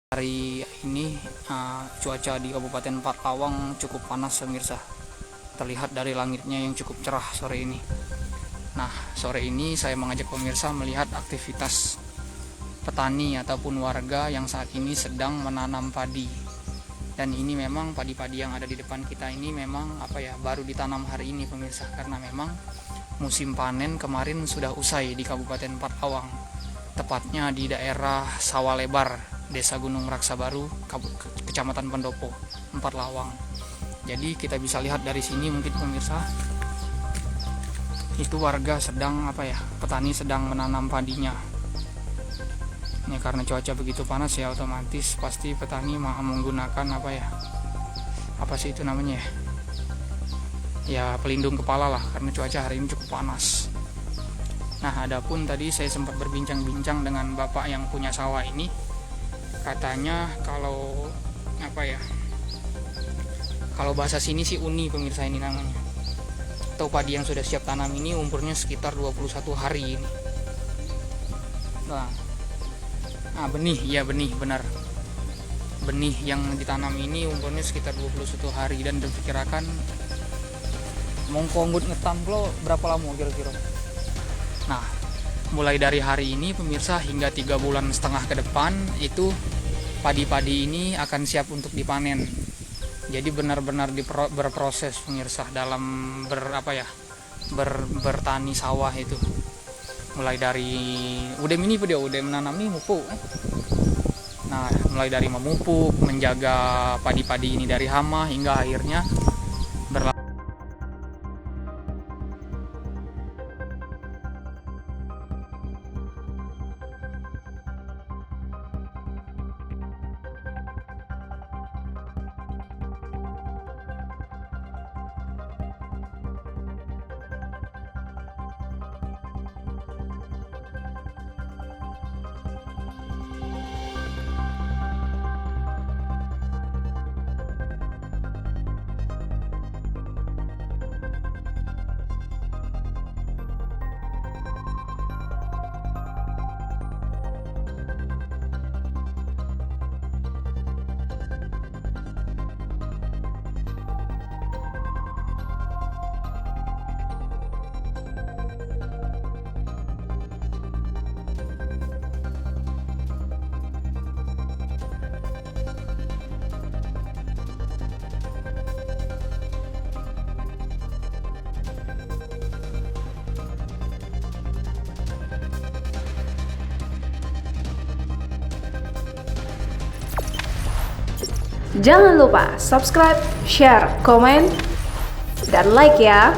Hari ini cuaca di Kabupaten Lawang cukup panas pemirsa. Terlihat dari langitnya yang cukup cerah sore ini. Nah, sore ini saya mengajak pemirsa melihat aktivitas petani ataupun warga yang saat ini sedang menanam padi. Dan ini memang padi-padi yang ada di depan kita ini memang baru ditanam hari ini pemirsa, karena memang musim panen kemarin sudah usai di Kabupaten Lawang. Tepatnya di daerah Sawah Lebar, Desa Gunung Raksa Baru, Kecamatan Pendopo, Lawang. Jadi kita bisa lihat dari sini mungkin pemirsa, itu warga sedang petani sedang menanam padinya. Ini karena cuaca begitu panas ya, otomatis pasti petani menggunakan apa sih itu namanya ya, pelindung kepala lah, karena cuaca hari ini cukup panas. Nah, adapun tadi saya sempat berbincang-bincang dengan bapak yang punya sawah ini. Katanya kalau kalau bahasa sini sih uni pemirsa ini namanya, atau padi yang sudah siap tanam ini umurnya sekitar 21 hari ini. Benih benar, benih yang ditanam ini umurnya sekitar 21 hari dan diperkirakan mongko ngetam lo berapa lama kira-kira. Nah, mulai dari hari ini pemirsa hingga 3,5 bulan ke depan itu padi-padi ini akan siap untuk dipanen. Jadi benar-benar berproses pemirsa dalam bertani sawah itu. Mulai dari udah menanam nih mupuk. Nah, mulai dari memupuk, menjaga padi-padi ini dari hama hingga akhirnya Jangan lupa subscribe, share, komen, dan like ya.